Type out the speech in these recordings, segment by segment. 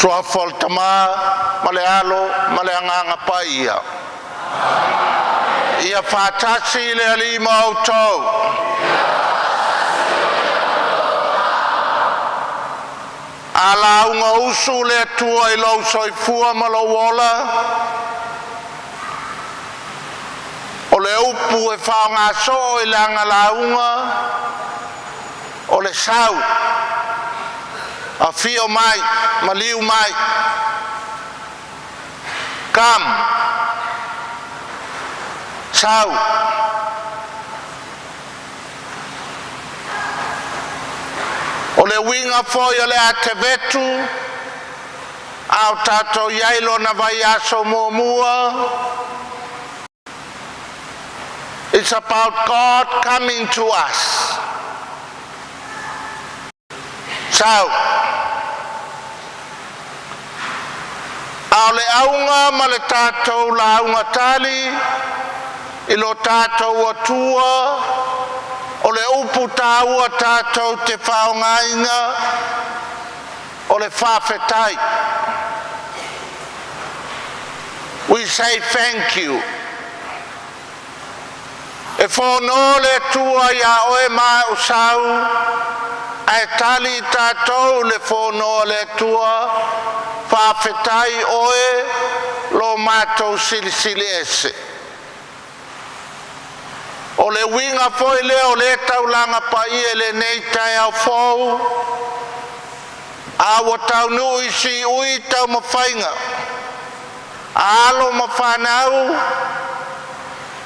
Suafol tama malealo maleanga paia. Ia fatasi le alima auto. Ala unga usu le tua I lau soifua malawola. O le upu e whaonga so I langa launga. O le sau. A fio mai, maliu mai. Kam. Sau. O le winga foi o le atevetu. Au tato yailo na vai aso muamua. It's about God coming to us. Sau. Au le aunga ma le tatou la aunga tali. Ilo tatou atua. O le upu taua tatou te whaongainga. O le whawhetai. We say thank you. E whono le tua ia oe mai usau. Ai tali tatou le whono le tua. Whawhetai oe lo mātou silisili ese. O le winga foi leo le taulanga pa ie le nei tai au fau. Awa tau nui si ui tau mawhainga. Alo mawhanau.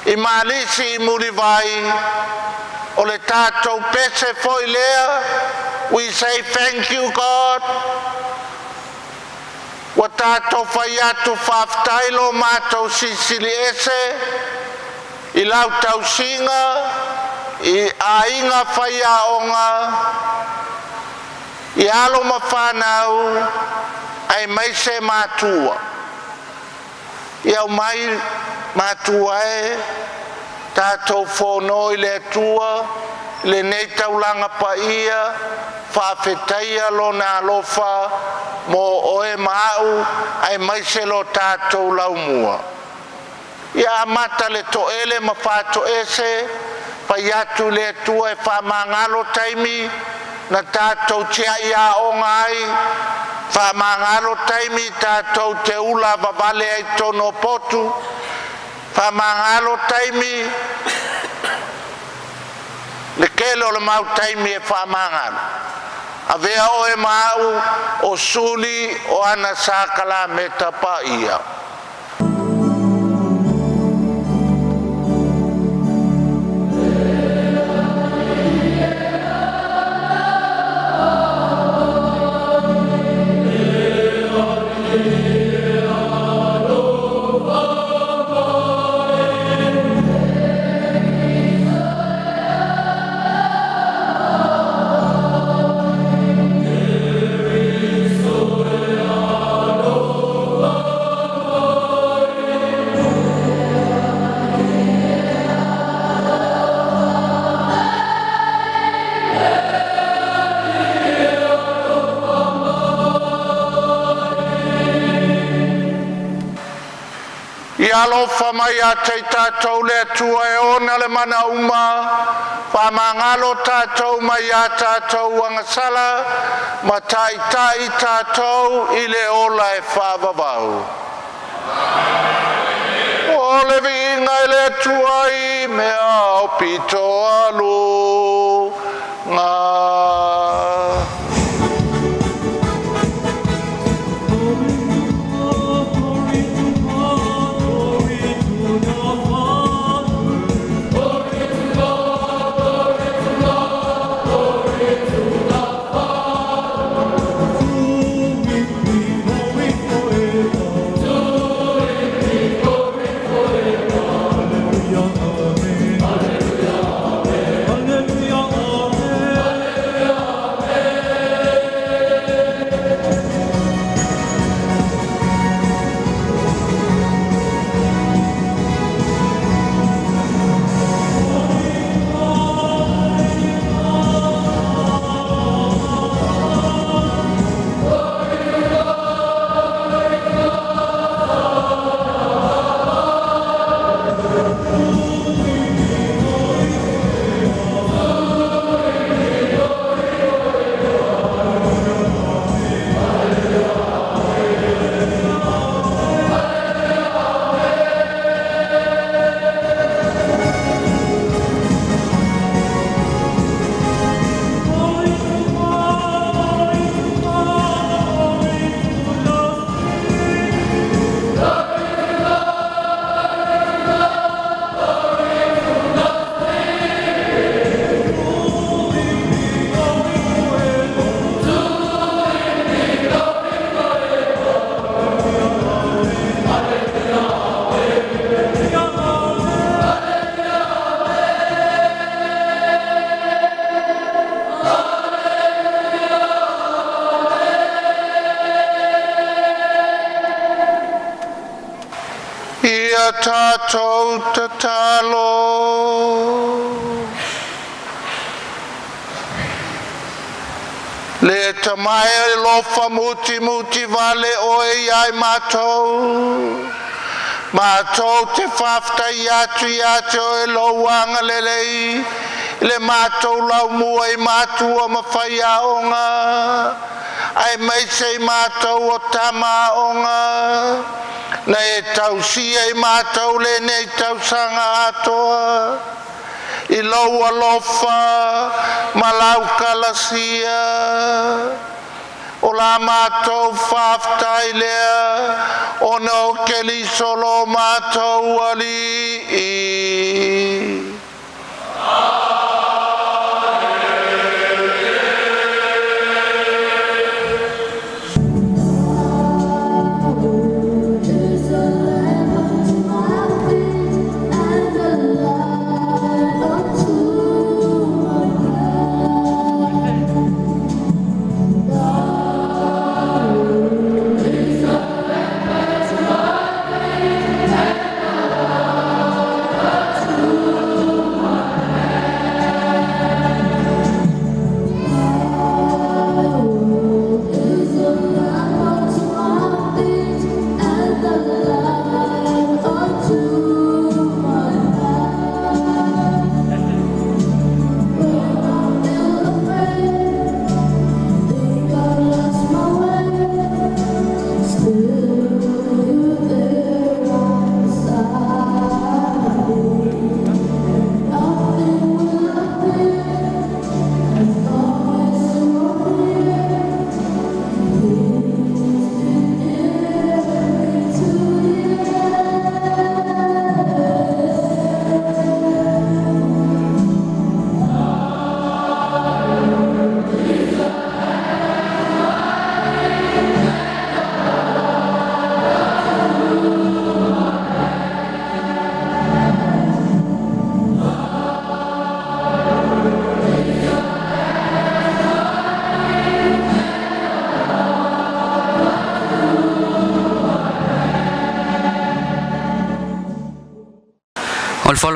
I malisi I muri vai. O le tātou pese foi lea. We say thank you God. Wa tātou whai atu whaftailo mātou sisili ese. I lau tau singa. I ainga whai aonga. I alo mawhanau. Ai mai se mātua. I au mai mātua e. Tātou whono I le atua. Le nei taulanga pa ia. Whawhetaia lo nā lofa. Mo oe mau. Ai mai se lo tātou lau mua. Ia amata le toele ma whato ese. Pai atu le atua e whamangalo taimi. Na tātou tia ia o ngai. Whamangalo taimi tātou te ula vavale ai tono potu. Whamangalo taimi. Le kelo le mau taimi e whamangalo. A vea oe mau o suli o ana sakala me tapa ia. Alofa mai a te tātou le atua e ona le mana uma. Whamangalo tātou mai a tātou angasala. Ma tai tai tātou I le ola e whavavau. O le vinga I le atua I mea o pito alu. Ngā. Hallelujah. a tātou te talo. Le tamai e lofa muti muti vale oe iai mātou. Mātou te whaftai atu e louanga lelei. Le mātou lau mua i mātua mawhai aonga. Ai mai sei mātou o tama onga. Na e tau sia i mātou le nei tau sanga atoa. I loua lofa malau kalasia. O la mātou whaftai lea. O no keli solo mātou ali.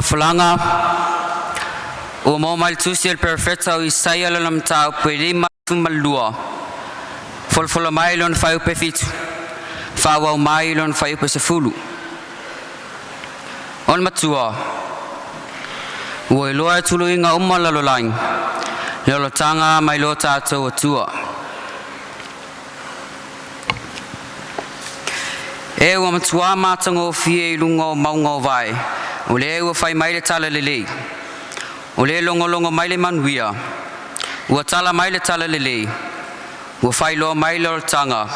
Falanga o mo mal tusiel perfecta o Isaia lam tau perima tumalua folfola mailon fai pefitu fa wa mailon fai pesefulu on matua o loa tuluinga umala lolain lo tanga mai lo tato tua e o matua matango fie lungo maungo vai o le ua fai mai le tala lelei. O le longo mai le manuia. Ua tala mai le tala lelei. Ua fai loa mai le tanga.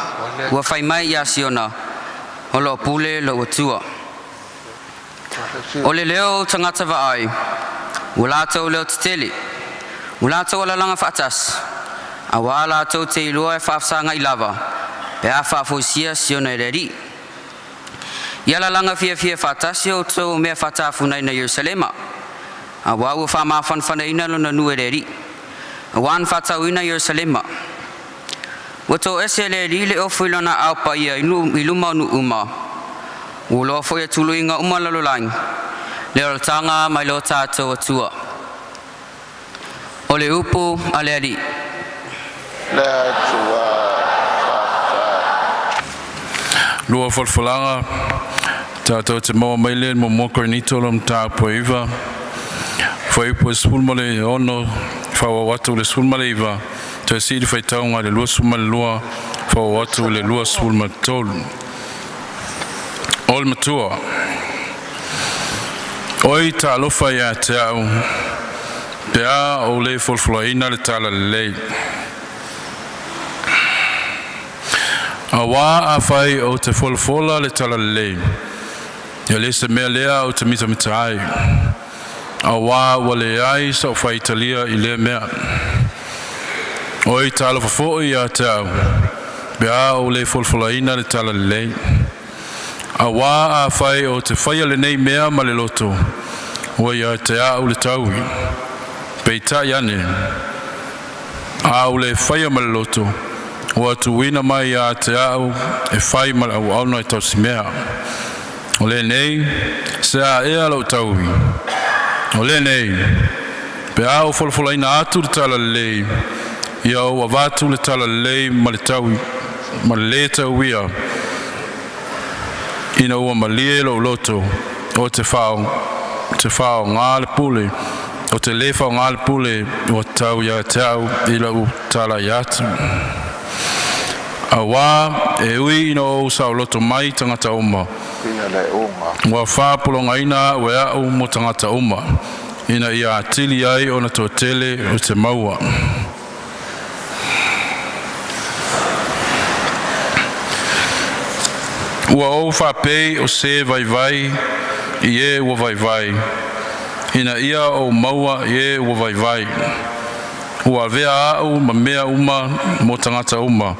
Ua fai mai ia siona. O lo pule lo atua. O le leo tangata vaai. Ua lātou leo titele. Ua lātou ala langa whaatas. A wā lātou te ilua e whaafsanga i lava. Pe a whaafosia siona e reri. Yala langa fia whatasi o tō mea whatawhunai na Yerusalema. A wau whama whanwhanaina lona nuereri. A wan whatawina Yerusalema. Wato ese le rile o whilona aupa ia iluma nu uma. Ulo foia tuluinga uma lalolaing. Le tanga mai lo tātou atua. O le upu a le ali. Le atua. Lua falfalanga. Tātou te maua maile mo mokorinito lam tā poiva. Whai po sulmale ono whawa watu le sulmale iwa. Te siri whai taunga le lua sulmale lua whawa watu le lua sulmale tolu. Ol matua. Oi tā lofa ia te au. Pea o le folfloaina le tala le lei. A wā a whai o te folfola le tala le lei. Ia le se mea lea o te mita ai. A wā wale ai sa o whai italia i le mea. Oi tala fafo i a te au. Bea o le folfolaina le tala le lei. A wā a whai o te whaia le nei mea ma le loto. Oi a te au le taui. Pei ta iane. A o le whaia ma le loto. O atu wina mai a te au e whai ma le au auna i tau si mea. O le nei, se a ea lau tauhi. O le nei, pe a o folofolaina atu le tala lelei, ia o avatu le tala lelei ma le tauhi, ma le le tauia, ina ua malie lo loto, o te whao ngā le pule, o te le whao ngā le pule, o tau ia te au, ila u tala i atu. A wā, e ui ina o sao loto mai tangata oma. Wa whāpulonga ina ue au mo tangata oma. Ina ia atili ai o na tō tele o te maua. Ua o whapei o se vai vai, i e ua vai vai. Ina ia o maua i e ua vai vai. Ua vea au ma mea uma mo tangata uma.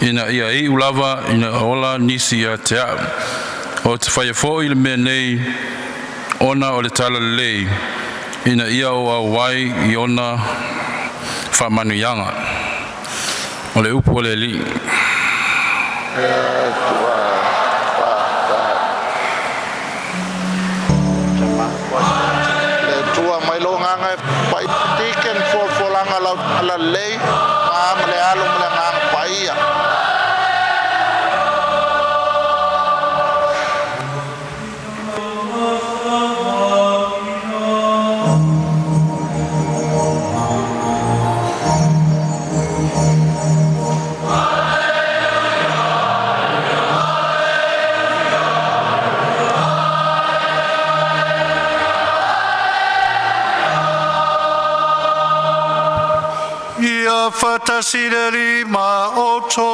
Ina ia i ulava ina ola nisi a te au. O te whaiafo i le mea nei, ona o le tala lei. Ina ia o au wai i ona whamanuianga. O le upu o le li. Pai tiken folanga la lei ma le alo le ngang paia Fatasireri ma oto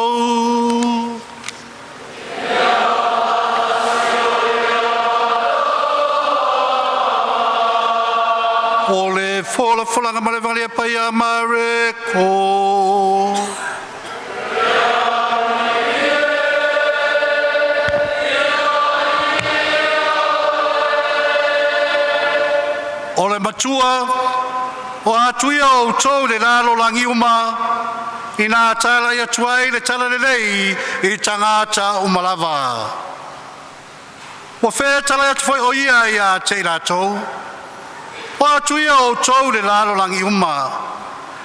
ole fola nga male valia pa ya mareko ole matua o atuia o tau le lalo langi uma ina tala ia tuai le tala le lei i tangata umalava. O whea tala ia tufoi o ia te ratou. O atuia o tau le lalo langi uma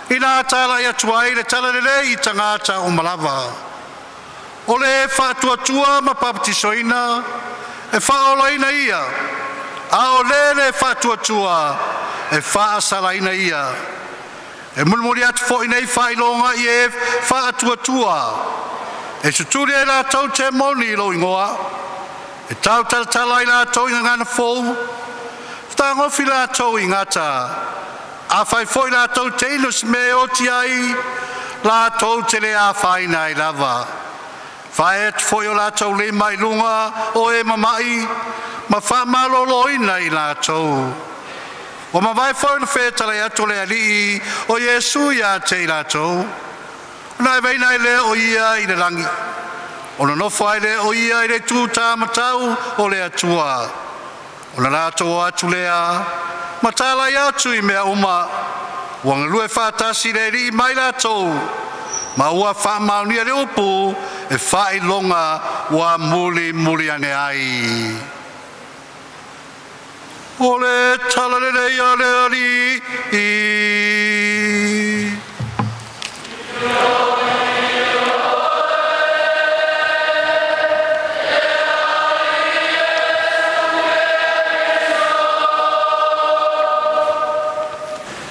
ina tala ia tuai le tala le lei i tangata umalava. O le whatuatua ma papatisoina e whaolaina ia a o le whatuatua e whaasalaina ia. E mulmuri atu fo inei whailonga i e whaatuatua. E suturi e la tau te moni lo ingoa. E tau talatala i la tau inga ngana fōu. Whangofi la tau ingata. A whai fo i la tau te inus me o ti ai. La tau te le a whaina i lava. Whai atu fo i o la tau le mai lunga o e mamai. Ma whamalo loina i la tau. O ma vai foi no feta le atu le ali o Yesu ia te ilato. Nai vai nai le o ia i le langi. O no fai le o ia i le tuta matau o le atua. O na lato atu lea. Matala ia atu i mea uma. Wang lue fatasi le ri mai lato. Ma ua fa maunia le upu e fai longa wa muli ane ai. Ole talalele ya le ali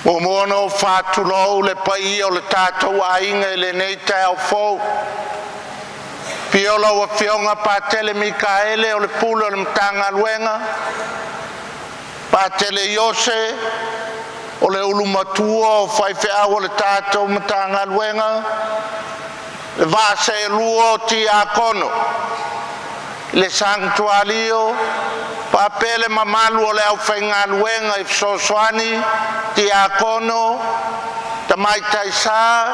o mono fatulo le pai o le tatou ainga le nei tau fo piola o fionga pa tele Mikaele o le pulo le mtanga luenga pa tele Yose o le ulumatua o fai feawa le tatou mtanga luenga le vase e luo ti akono le sanctuario pa pele mamalu o le au whainga luenga i Sosoani ti akono tamai taisa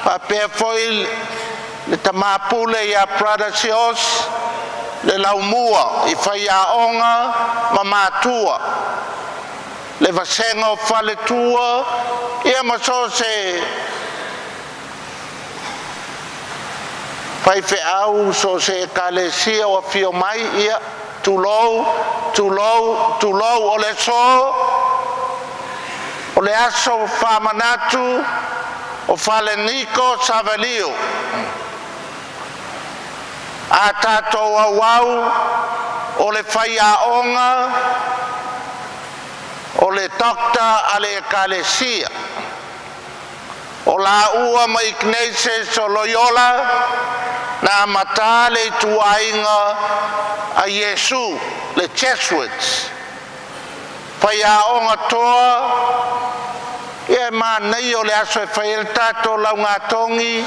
pa pe foi le tamapule ia Pradasios le laumua i whaia onga mamatua le vasenga o whaletua ia maso se whai au so se kalesia o fio mai ia tulou o le so o le aso whamanatu o Whaleniko Savalio a tātou awau o le whaiaonga o le dokta a le ekalesia o la ua ma Ignatius o Loyola na mata le tuainga a Yesu le Jesuits whaiaonga toa ia manei o le aso e whael tato lau ngā tongi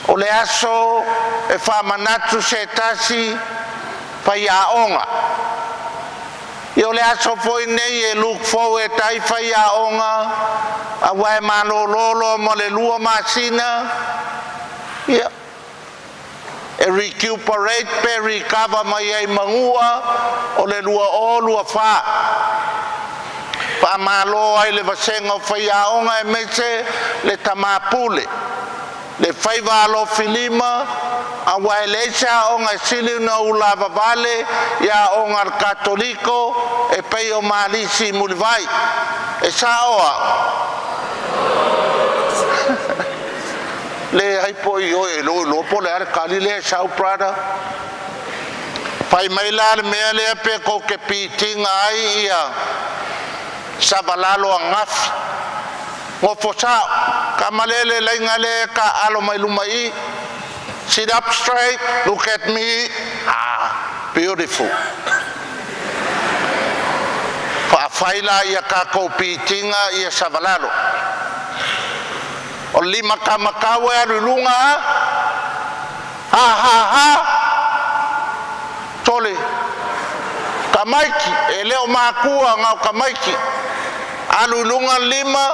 o le aso e whamanatu se tasi whaiaonga i o le aso foi nei e luk fau e tai whaiaonga a wai malololo mo le lua masina ia e recuperate pe recover mai ai mangua o le lua o lua wha malo ai le vasenga o whaiaonga e mese le tamapule le whaivalo filima a waileisa o ngai sili na ulava vale ia o ngar katoliko e pei o malisi mulivai e saoa le haipo i o e lo po le ar kalile sau prada pai mai la mea le pe ko ke pitinga ai ia sabalalo angafi ngo fosa kamalele laingale ka alo mai lumai sit up straight look at me beautiful fa faila ia ka ko pitinga ia sabalalo o lima kamakawe arulunga ha tole kamaiki eleo makua ngau kamaiki alulunga lima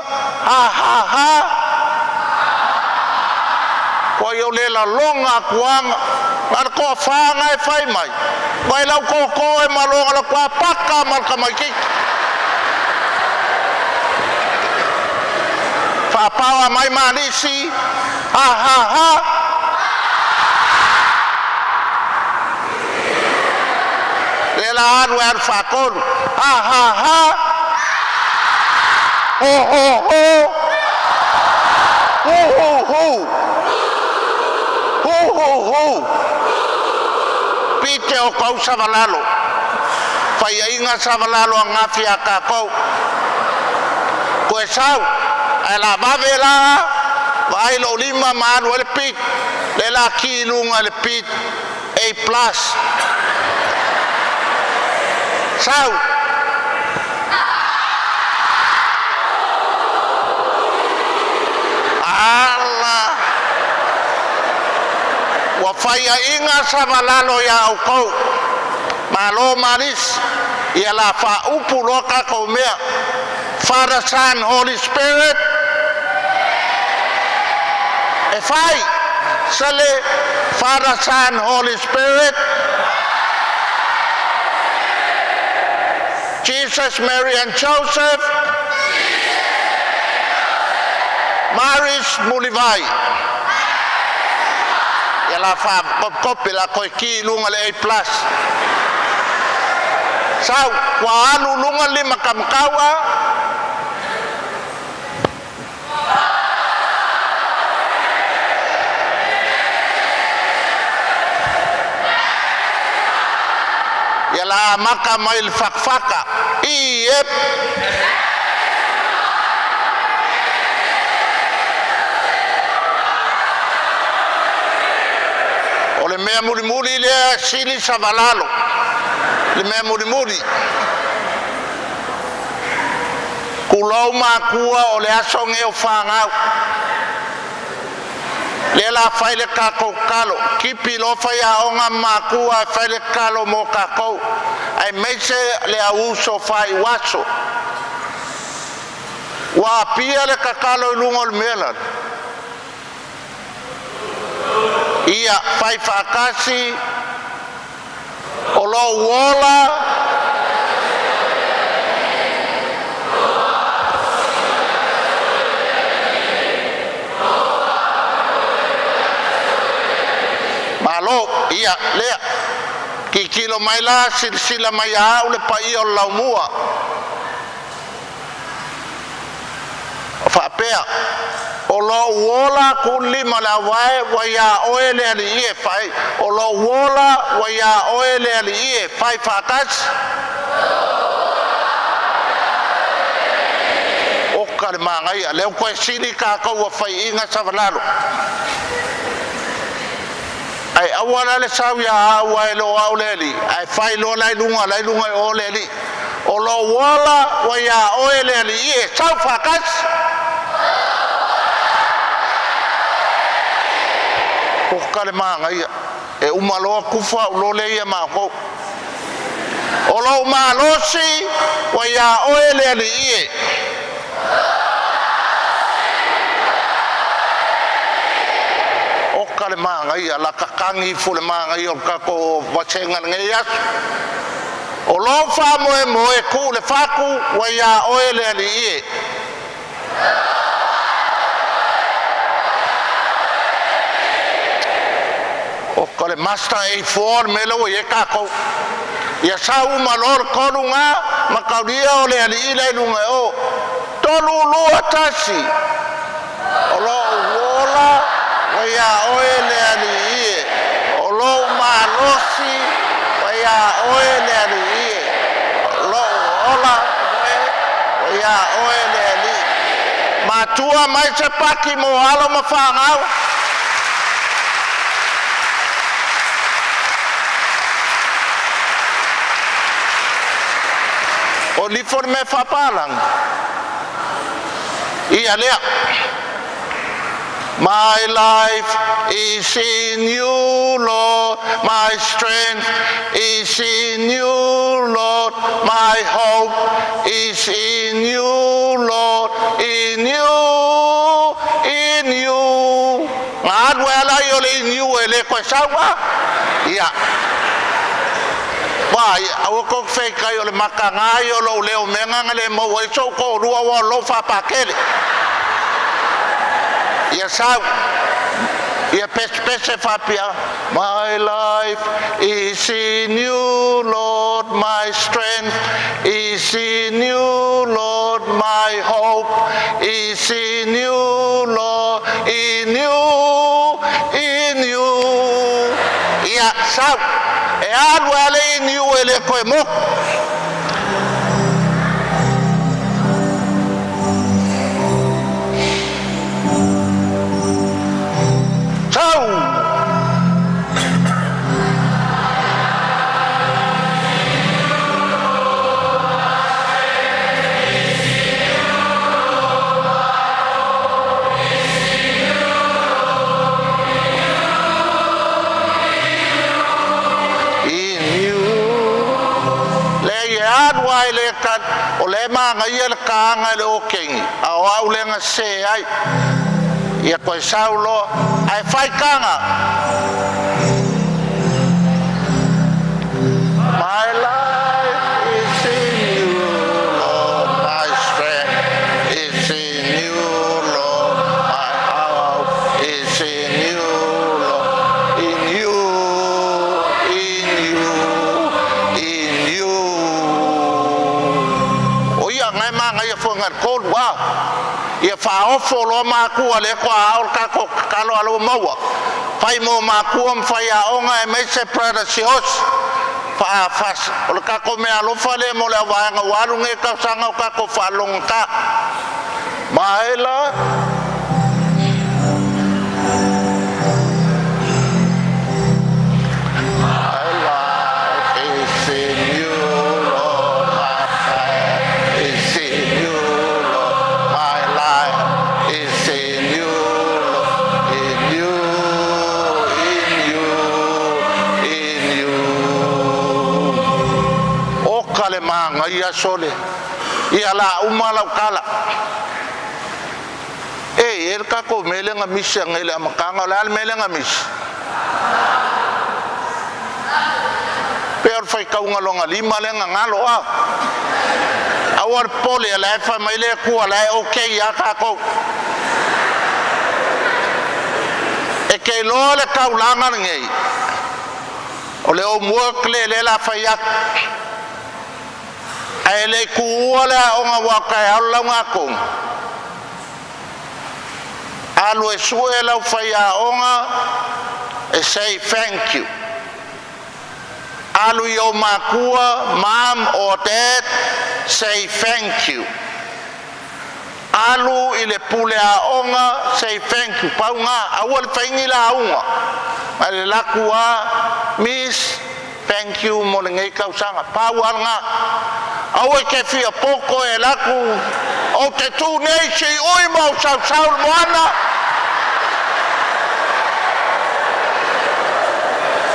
ha ko yo le la longa kuanga ar ko fanga e fai mai vai lau ko e malonga la kwa paka mal kamaiki fa pawa mai manisi ha le la anu ar fa kon ha Pite o kau savalalo fai inga savalalo a ngafi a kakau koe sau e la vavela vai lo lima manu ele pit le la kilunga le pit A+ sau wa faya inga savalalo ya au kau malo Marist ia la fa upu loka ko mea Father, Son, Holy Spirit e fai sale Father, Son, Holy Spirit Jesus, Mary and Joseph Marist mulivai la fa kopi la ko ki lunga le A+ sau wa alu lunga lima kamkawa ya la maka mail fakfaka iep le mea muri le sili savalalo le mea muri kulau makua o le asonge o whangau le la whaile kako kalo kipi lo whaia onga makua whaile kalo mo kako ai meise le auso whai waso wa pia le kakalo ilungo le melan ia fai fakasi o lo wola malo ia lea ki kilo mai la sila mai a ule pa i o lau mua fa pea o lo wola ku lima la wae wa ya oele ali e fai o lo wola wa ya oele ali e fai fatas o kar mangai le ko sili ka ko wa fai inga savalalo ai awala le sawia wa lo auleli ai fai lo lai lunga o leli o lo wola wa ya oele ali e sau fatas o kale mangai e umaloa kufa lo le ia ma ko o lo malosi wa ya oele ali e o kale mangai la kakangi fu le mangai o ka ko wasenga ngai as o lo fa moe ku le faku wa ya oele ali e o kale master A4 melo ye kako ya sau malor konunga makaudia ole ali ile lunga o tolu lu atasi olo wola ya oele ali ie olo malosi ya oele ali ie olo ola ya oele ali matua mai se paki mo alo mafangau o liforme fapalang ia lea my life is in you Lord my strength is in you Lord my hope is in you Lord in you ngadwela yo in you ele ko sawa ia Wai au ko fe kai o le makanga yo lo leo menga ngale mo wai so ko rua wa lo fa pakele ya sa ya pes fa pia my life is in you Lord my strength is in you Lord my hope is in you Lord in you ya sa e alwale ni wele ko mo ciao o le manga ia le kanga le o kengi au au le nga se ai ia koe saulo ai fai kanga my life is in you Lord my strength is in you Lord my hope is in you Lord in you ngat ko wa ia fa ofo lo ma ku ale ko al ka ko kalo alo mawa fai mo ma ku am fai a onga e mai se precious fa fas o ka ko me alo fale mo la wa nga waru nge ka sanga ka ko fa long ka maela ia sole ia la umala kala e ka ko melenga misa ngela makanga la melenga mis per fai ka unga longa lima lenga ngalo a awar pole la fa maile ku ala okay ya ka ko e ke lo le ka ulanga ngei o le homework le la faiak ai le kuua le aʻoga ua kaeaolauga kong alu e sue e lau fai aʻoga e say thank you alu i o makua mom or dad say thank you alu i le pule aʻoga say thank you pauga aua le faiga i laauga ma le laku a miss thank you mo le gai kausaga paualaga aua i kefia poko e laku o te tū nei sei ui mau sausau le moana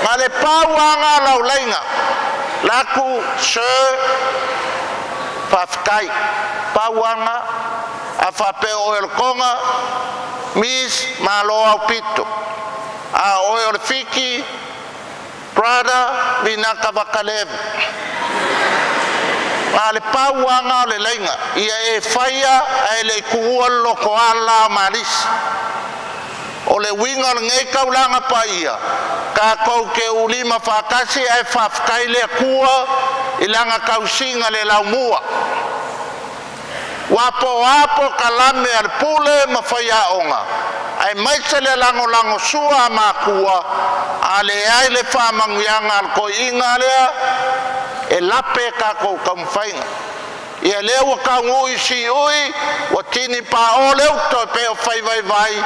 ma le pauaga laulaiga laku sir faafekai pauaga a faapea oe le koga miss malo au pito a oe o le fiki brother vinaka vakalevu ma le pauaga o le laiga ia e faia ae le kuua loko ala marisi o le uiga o le gai kaulaga paia kakou ke ulima faakasi ae faafekai le akua i laga kausiga le laumua ua poapo kalame a le pule ma fai aʻoga ae maise le lagolago sua a makua a leai le faamaguiaga a le koiʻiga lea e lape kakou kaumafaiga ia lea ua kaugui siʻui ua tini paʻo leu toe pe o fai vaivai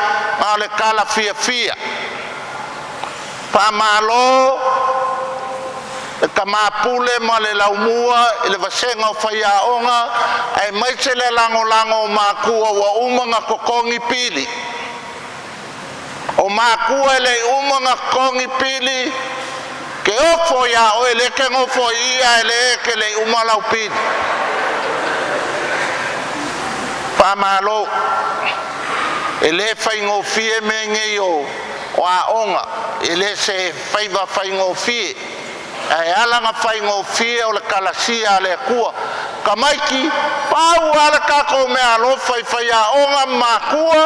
ma o le kala fiafia paamālō le kamapule ma le laumua i le vasega o fai aʻoga ae maise le lagolago o makua ua umaga kokogi pili o makua e lei umaga kokogi pili ke ofo ia oe le ke gofo ia e lē ke lei uma laupili paamālō e lē faigofie me gei o aʻoga e lē se faiva faigofie ae alaga faigofie o le kalasia a le akua kamaiki pau a le kakou mea alofa i fai aʻoga makua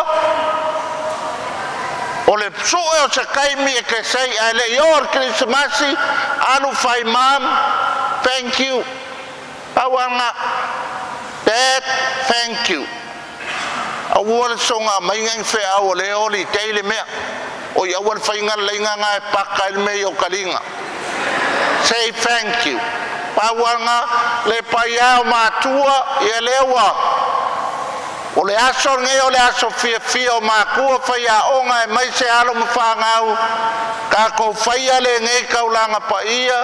o le suʻe o se kaimi e kesei ae leʻi o le krisimasi alu fai mam thank you pauaga dad thank you aua le soga maigai feʻau o le oli tei le mea o i aua le faiga lelaigaga e paka i le mei o kaliga say thank you pauaga le paia o matua ia lea ua o le aso gei o le aso fiafia o makua fai aʻoga e maise alo ma fagau kakou faia le gei kaulaga paia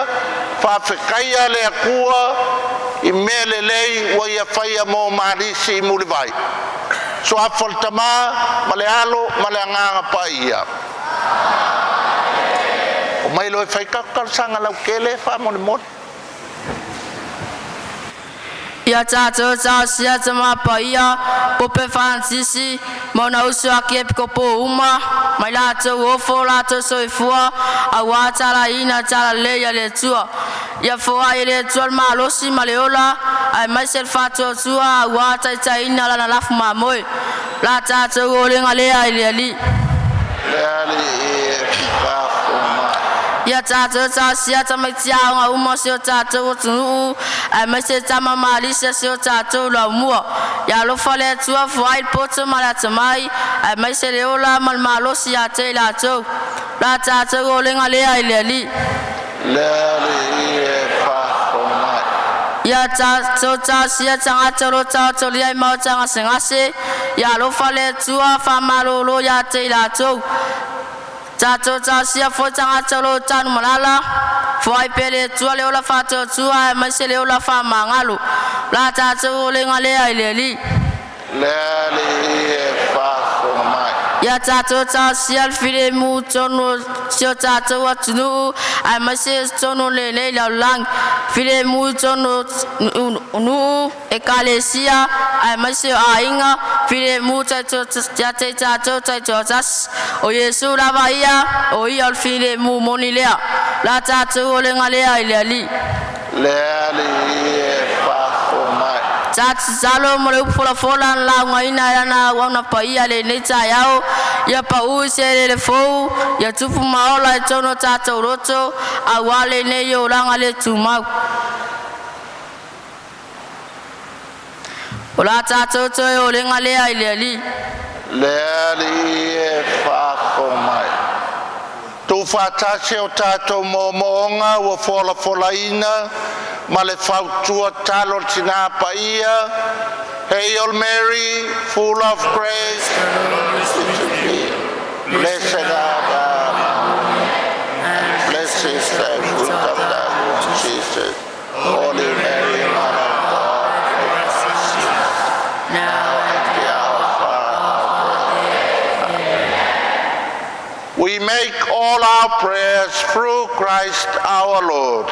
faafekaia le akua i mea lelei ua ia faia mo marisi i mulivai soafa o le tamā ma le alo ma le agaga paia o mai loe faikakalasaga laukele faamolemole ia tatou taosia tamapaia pope fansisi mo na usu ake e pikopo uma mai latou ofo latou soifua auā talaina talalei ia le atua ia foai i le atua le malosi ma le ola ae maise le fatuatua auā taitaina lana lafu mamoe la tatou olega lea i le ali ia tatou taosia tamaitiaoga uma se o tatou atunuu ae maise tama malisia se o tatou laumua ia alofa le atua foai le poto ma le atamai ae maise le ola ma le malosi iā te i latou la tatou olega lea i le ali ia tatou taosia tagata o lo taotolia i maotaga segase ia alofa le atua faamalōlō iā te i latou tatou taosia foi tagata o lo tanu malala foai pe le atua le ola fatuatua e maise le ola faamagalo la tatou olega lea i le ali ia tatou taosia le filemu tonu si o tatou atunuu ae maise tonu lelei laulagi filemu tonu nuu ekalesia ae maise o aiga filemu ia tei tatou taitoatasi o iesu lava ia o ia o le filemu moni lea la tatou olega lea i le ali Zalo mo le fola la ngaina na wana pa ia le ne tsa yao ya pa u se le fo ya tupu maola tono tata roto awale ne yo ranga le tuma ola tata to yo le ngale ai le ali e whakomai. Tu whatase o tātou momonga o fola ma le whautua talo tina pa ia. Hail Mary, full of grace, blessed art thou, and blessed is the fruit of thy womb, Jesus. Holy Mary, Mother of God, pray for us sinners, now and at the hour of our death. Amen. We make all our prayers through Christ our Lord.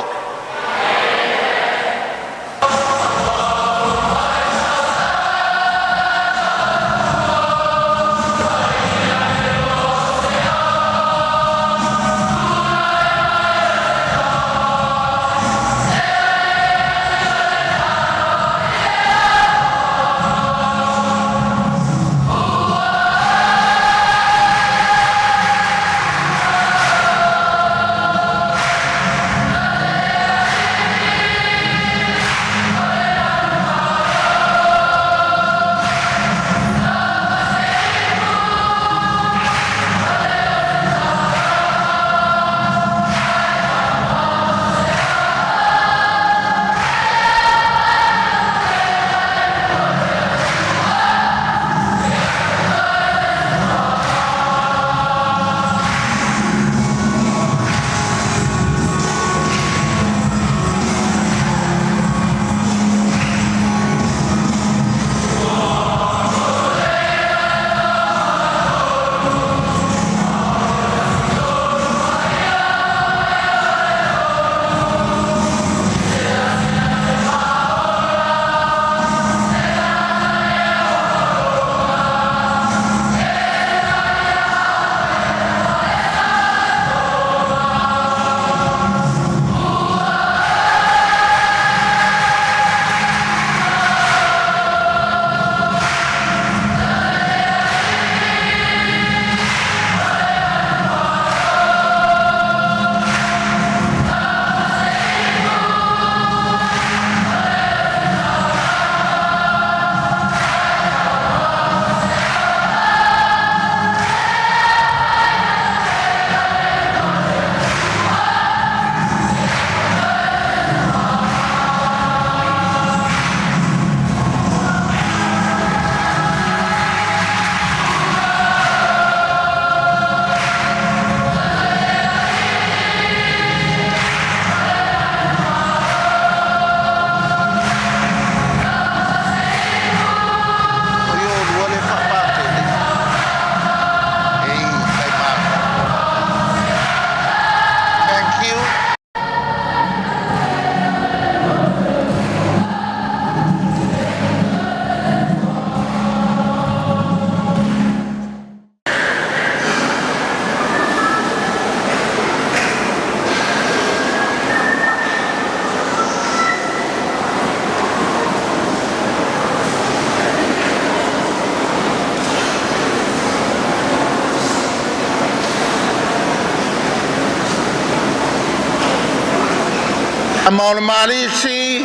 Mauna Marisi,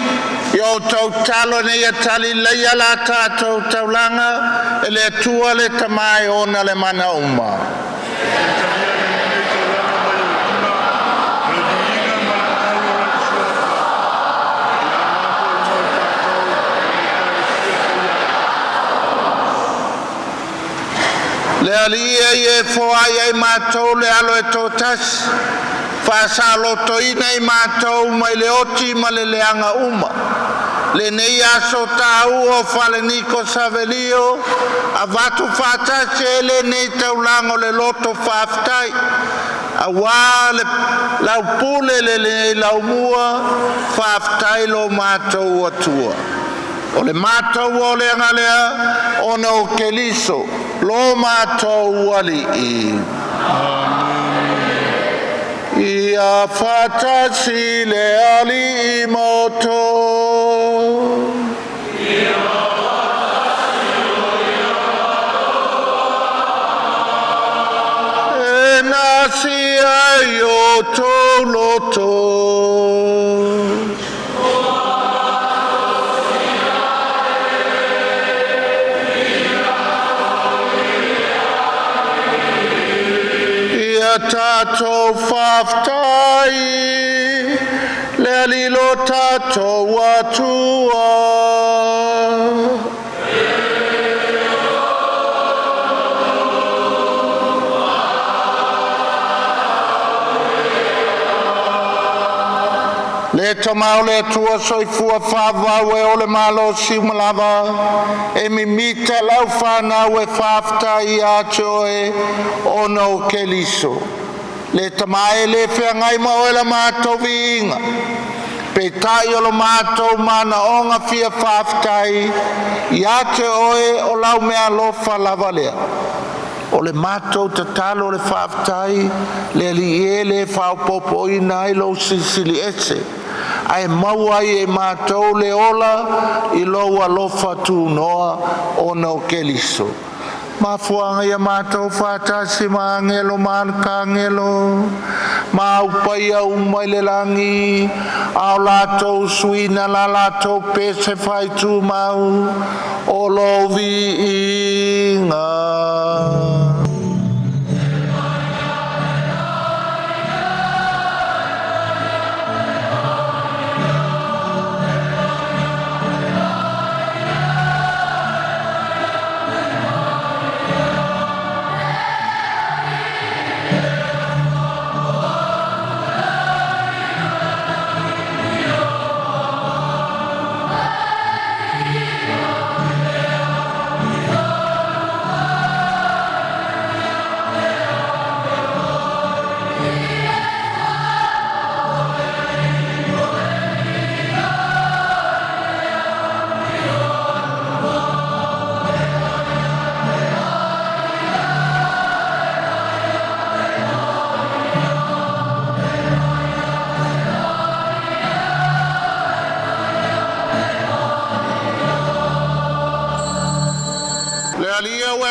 yo tau talo ne ia tali leia la tātou taulanga, e le tua le tamai ona le mana uma. Le alia e foai e mātou le alo e tōtas, whasalo toina i mātou mai le oti ma le leanga uma. Le nei aso tāu o whale niko savelio, a watu whatase e le nei taulango le loto whaftai. A wā le laupule le nei laumua, whaftai lo mātou atua. O le mātou o le angalea, o no keliso, lo mātou wali i. Ia fatasi le ali i moto. Ia si ai o tō loto. Ia tātou whaftai, lea lilo tātou atua. Le tamau le tua soifua whawau e ole malo siumalava e mimita lau whanau e whaftai a choe ono ke liso. Le tamae le whiangai mo e la mātou viinga. Pe tai o lo mātou mana onga fia whaftai i a te oe o lau mea lofa lava lea. O le mātou te talo le whaftai le li e le whaupopo i nai lo sisili ese. Ai maua i e mātou le ola i loa lofa tu noa o no keliso. Mafuanga ia mātou whātasi ma angelo ka angelo. Ma upaia umai le langi. Au lātou suina la lātou pese whai tu mau. O lovi inga.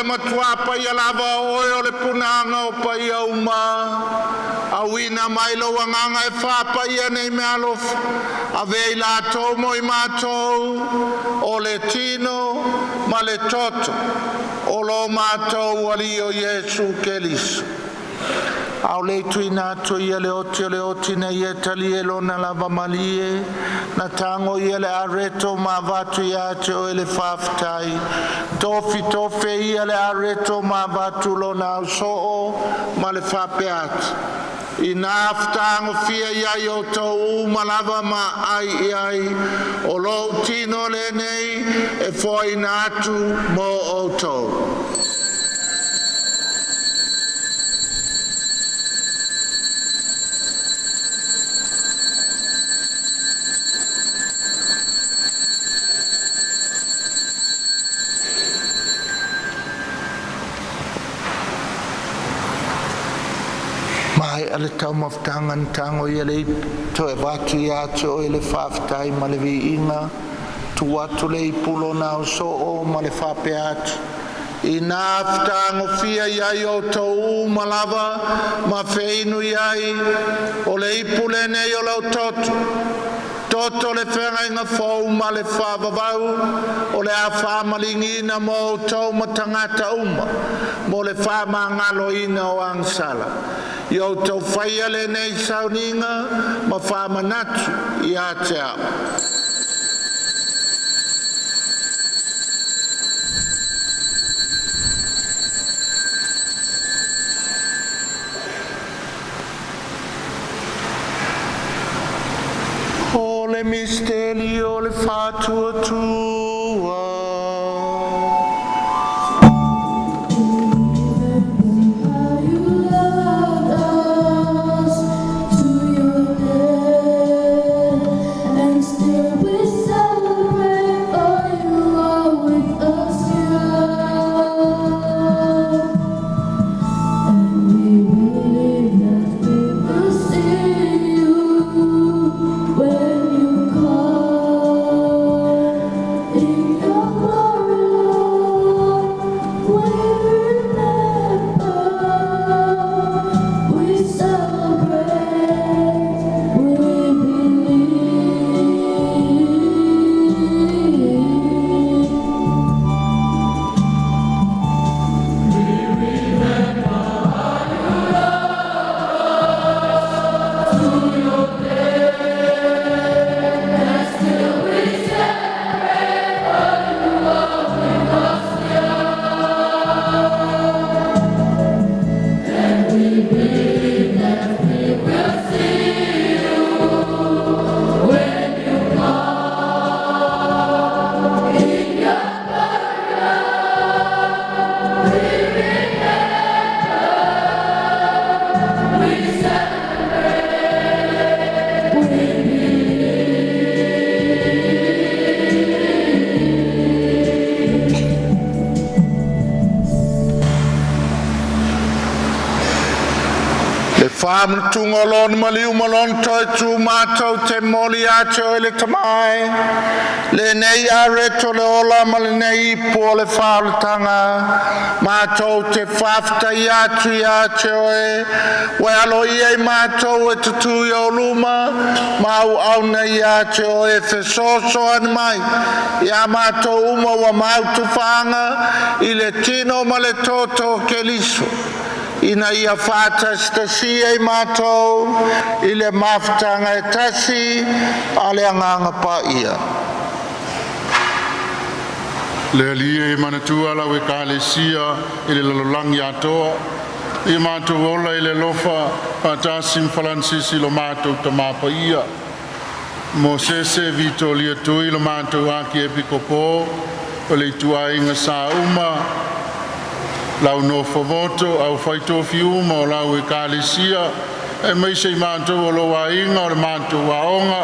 Matua pa ia lava oe o le punanga o pa ia uma awina mailo wanganga e wha pa ia nei mea lofu a vei la tau mo i mātou o le tino ma le toto o lo mātou wali o Yesu Keliso au le tui nato ia le oti na ia tali e lona lava malie na tango ia le areto ma vatu ia te o le whaftai tofe ia le areto ma vatu lona au soo ma le whapeat i nā whtango fia iai o tau malava ma ai o lo tino le nei e foi natu mo o tau. Ale tau mafutanga ntango ia le to e watu ia te o le whaftai ma le viinga tu watu le pulo na o so o ma le whape atu i nā whtango fia iai o tau malava ma wheinu iai o le ipule nei o lau toto le whenga inga whau ma le whavavau o le a whamalingina mo tau ma tangata uma mo le whamangalo ina o angsala Yo tau whaia le nei sauninga ma whamanatu i a te au. O le misteri o le whātua tua. Fam tungolon maliu malon toi tu mato te moli ato ele tamai. Le nei areto le ola ma le nei po le whaaletanga. Mato te whafta i atu i ato e. Wai alo i mato e tutu i o luma. Mau au nei ato e fesoso an mai. Ia mato uma wa mau tu whanga. I le tino ma le toto ke liso. Ina ia whata stasi e mātou, I le mawhtanga e tasi, a le anganga pa ia. Le alia e manatua lau e kālesia, I le lalolangi atoa, I mātou ola I le lofa, pātasi mwhalansisi lo mātou ta māpa ia. Mo sese vito lia tui lo mātou aki e pikopo, o le tuai inga sa uma, lau no favoto au faito fiuma o lau e kālesia e mai sei mātou o loa inga o le mātou waonga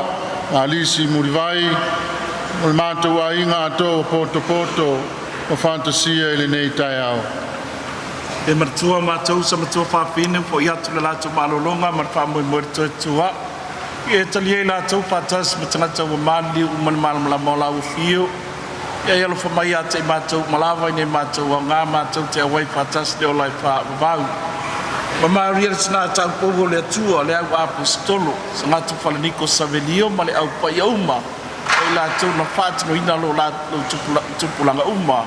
a lisi murivai o le mātou a inga ato o poto o fantasia ele nei tai au. E martua mātou sa matua whawhine po I atu le lātou malolonga mar whamui mori tua. E tali e lātou whatas ma tangata wa mani u mani malamala mo lau fio. Ia yalo whamai a te mātou malawa nei mātou a ngā mātou te awai whatas le o lai whaavau. Ma maari ere tina tau pogo le atua le au apostolo sa ngātou whalaniko savelio ma le au pai auma. E lātou na whātino ina lo lātou tupulanga uma.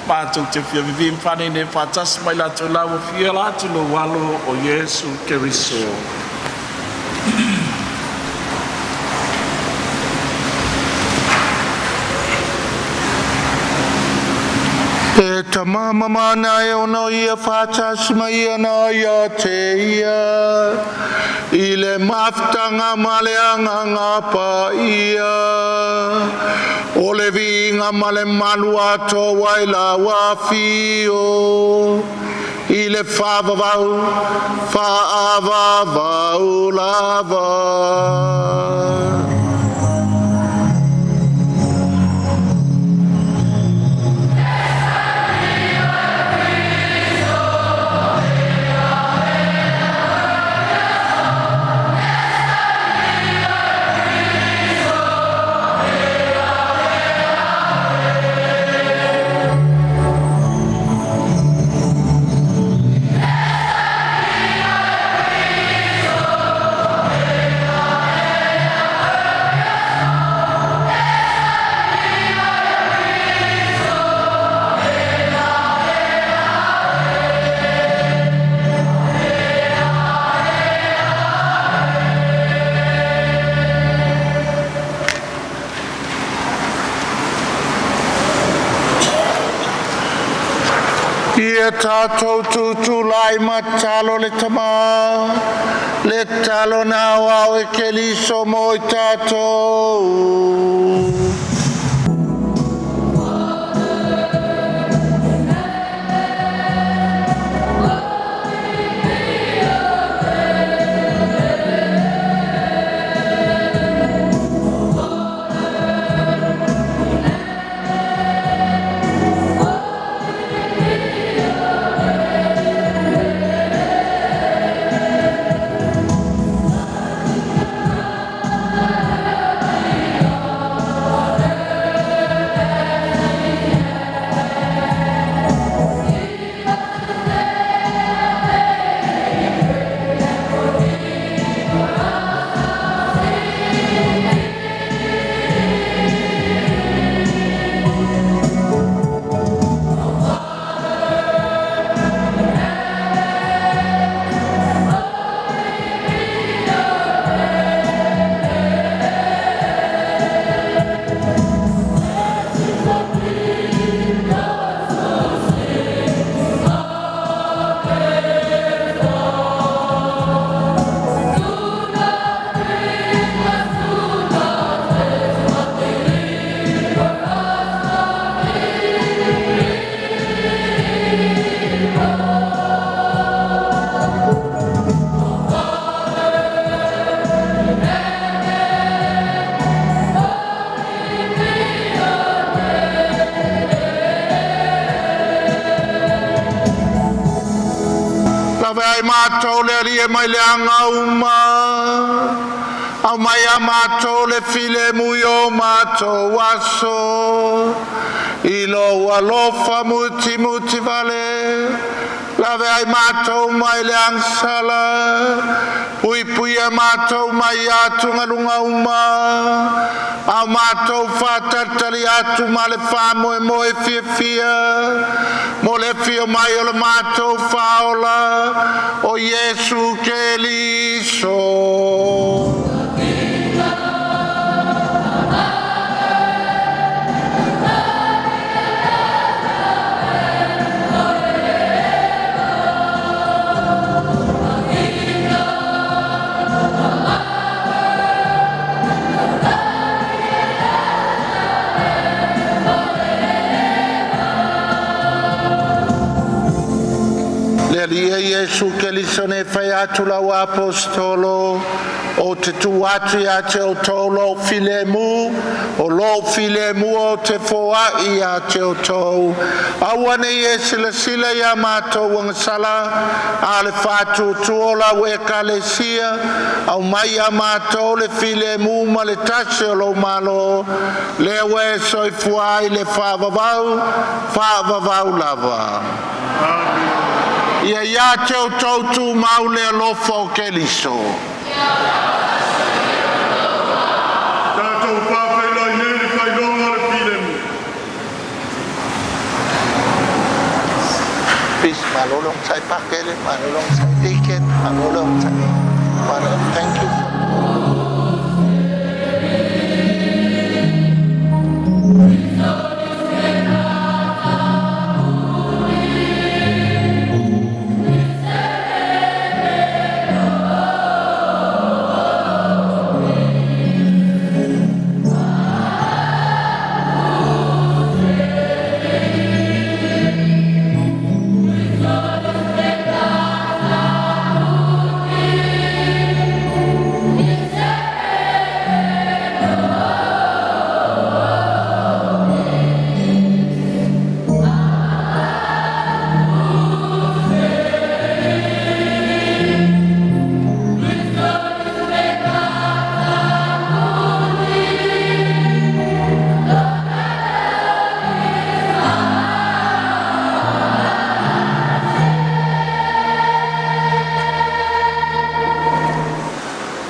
Mātou te whia vivi mwhane ne whatas mai lātou lau whia lātou lo walo o Yesu Keriso. E tamama mana e ono ia whātasi mai ana ia te ia. I le maftanga male anganga pa ia. O le vinga male malu ato waila wafio. I le whaavavau lava. Ia tātou tutu lai matalo le tama, le talo na wau e ke liso mo I tātou. Lave ai mātou le ria mai le anga uma. Au mai a mātou le file mui o mātou aso. I lo alofa muti muti vale. Lave ai mātou mai le angsala. Pui pui a mātou mai atu ngalunga uma. Au mātou whātatari atu ma le whāmoe moe fia fia. Mo le fio mai o le mātou whaola. O Yesu Keliso. Lia Yesu Keliso ne fai atu lau apostolo o te tu atu ia te o tau lo filemu o lo filemu o te foa ia te o tau awane ye sila sila ia mātou wangasala a le fatu tuola we kalesia au mai a mātou le filemu ma le tase o lo malo le we soifuai le whaavavau lava. Ia ia te o tau tu mau le alofa o Keliso. Tātou whawhela i nere kai longa le filemu. Please, malolong sai pakele, malolong sai tiket, malolong sai. Thank you.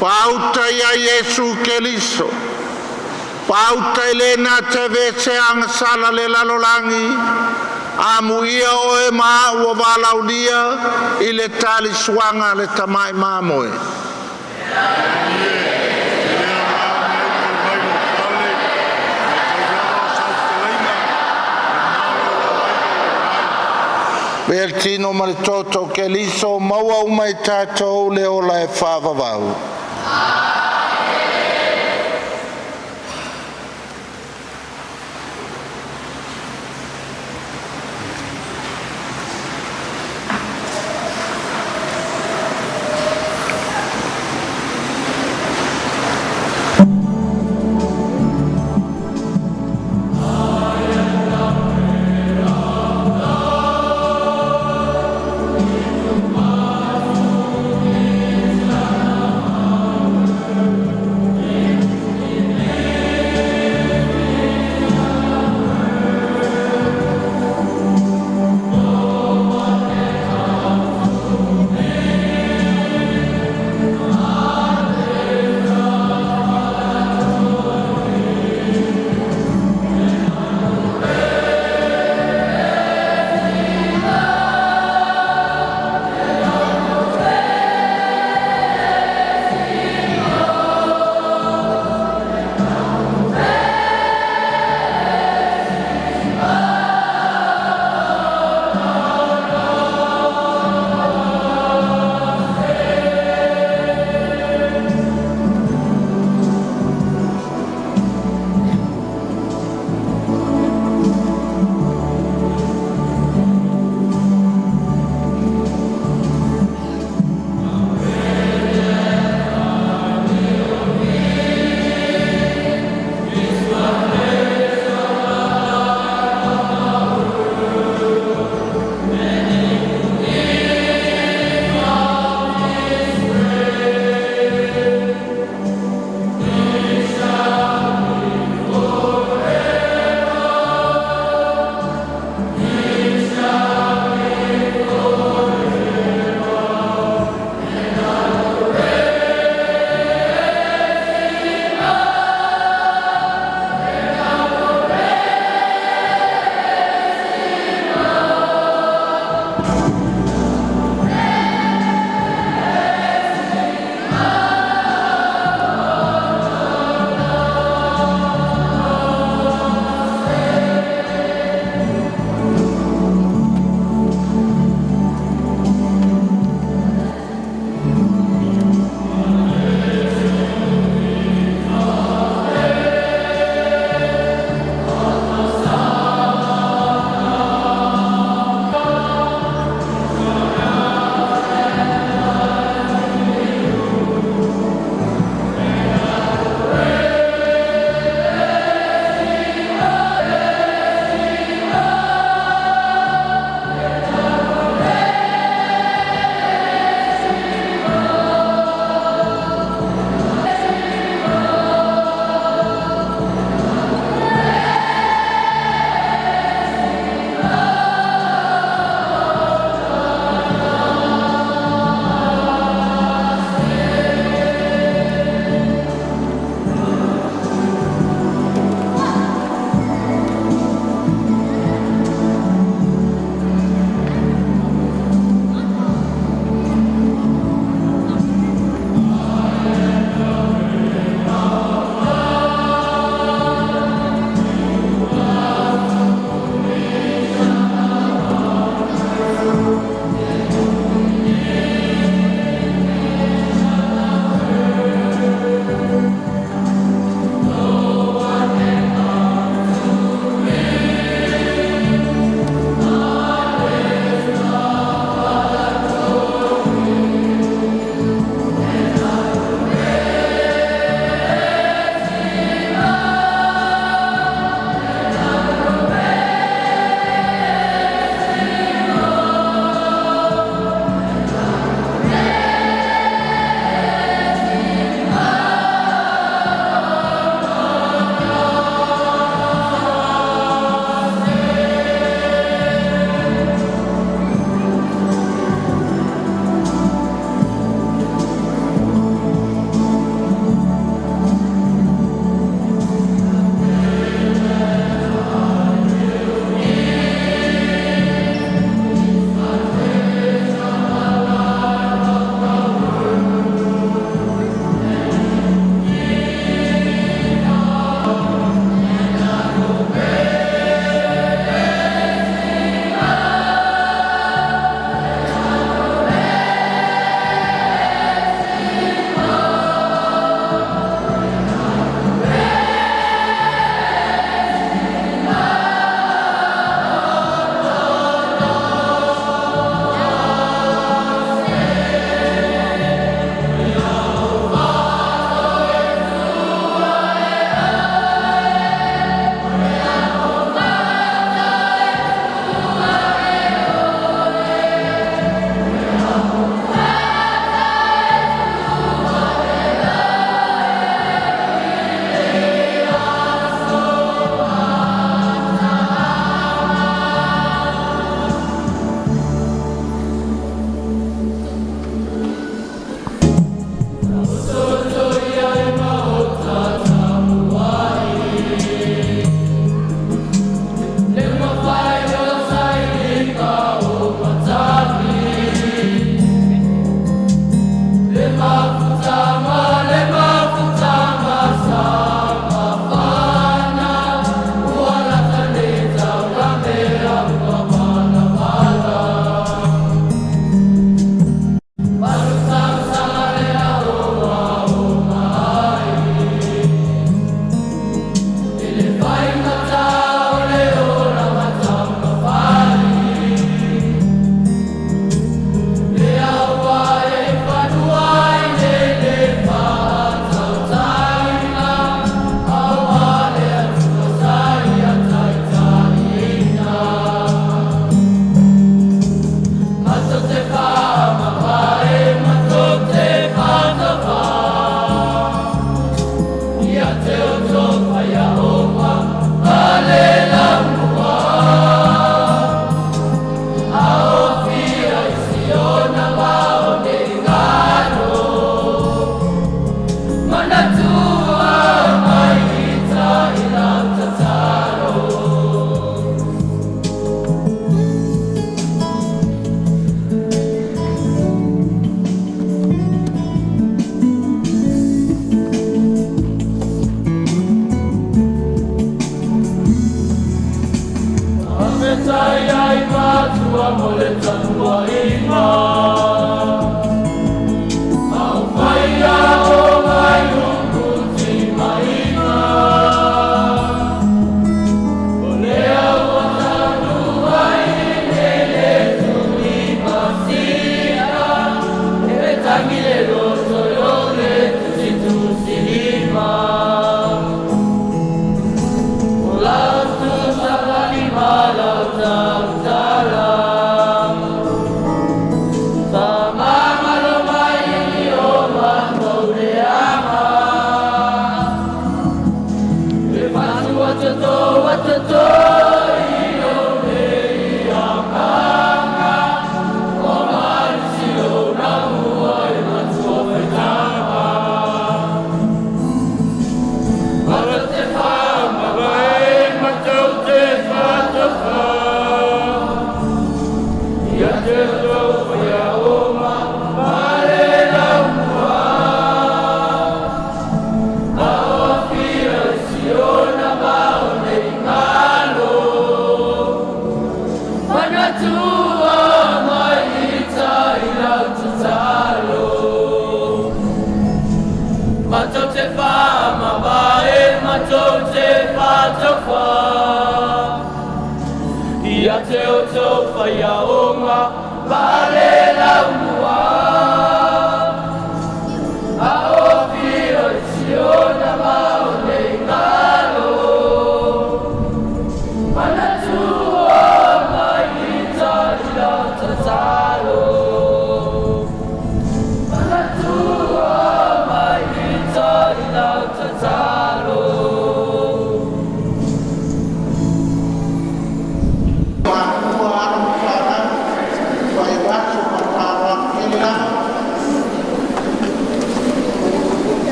Pauta ia Yesu Keliso. Pauta elena te vese angsala le lalolangi. Amuia o e maa ua walaunia i le tali suanga le tamai mamoe. Bertino ma le toto Keliso maua umai tātou le ola e whāwawau.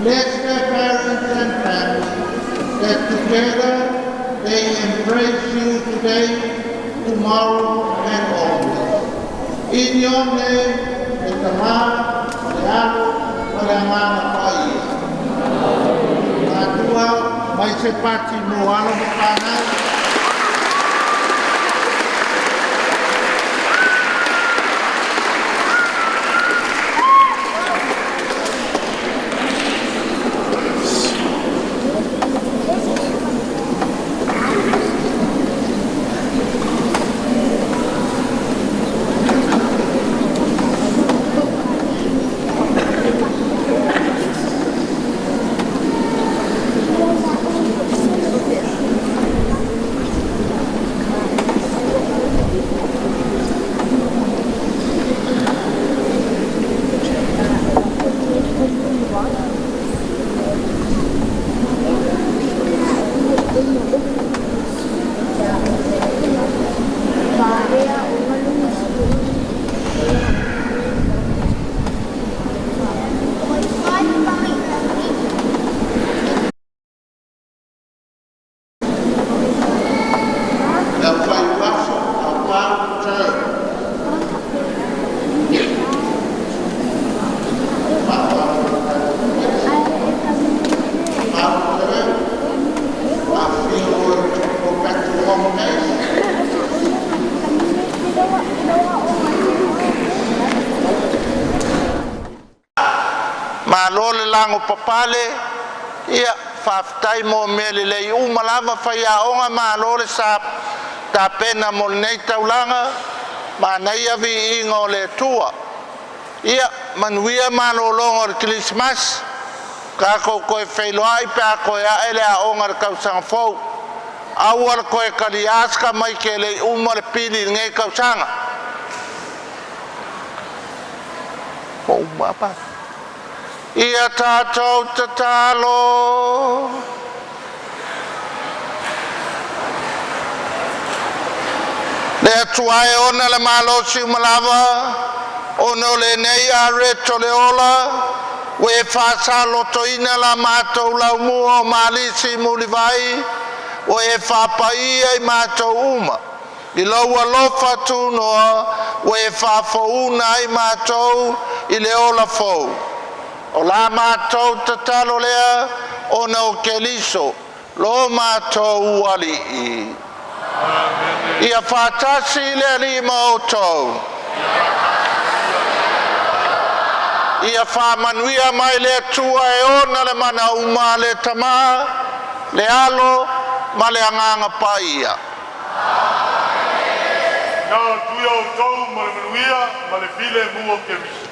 Bless their parents and family, that together they embrace you today, tomorrow, and always. In your name, the Tamar, Mariano, Mariamana Pai. Atua, mai se pati moalo mukana. Malole lango papale ia faftai mo mele le umalava faya onga malole sa ta pena mo nei taulanga ma nei avi ingo le tua ia manuia malolongo le Christmas ka ko ko feilo ai pa ko ya ele a onga ka sang fo awal ko e kalias ka mai ke le umar pili ngai ka sanga o mapa ia tātou tatalo le atuae ona le malosi umalawa ono le nei a reto le ola we whasa lotoina la mātou lau mua o malisi mulivai o e whapai ai mātou uma i laua lofa tūnoa o e whafouna ai mātou i le ola fou o la mātou tatalo lea o nau keliso lo mātou uali ia whātasi le li mautou ia whāmanuia mai le tua e ona le mana uma le tama le alo ma le anganga paia Nā tuia o tau ma le manuia ma le file mua kemiso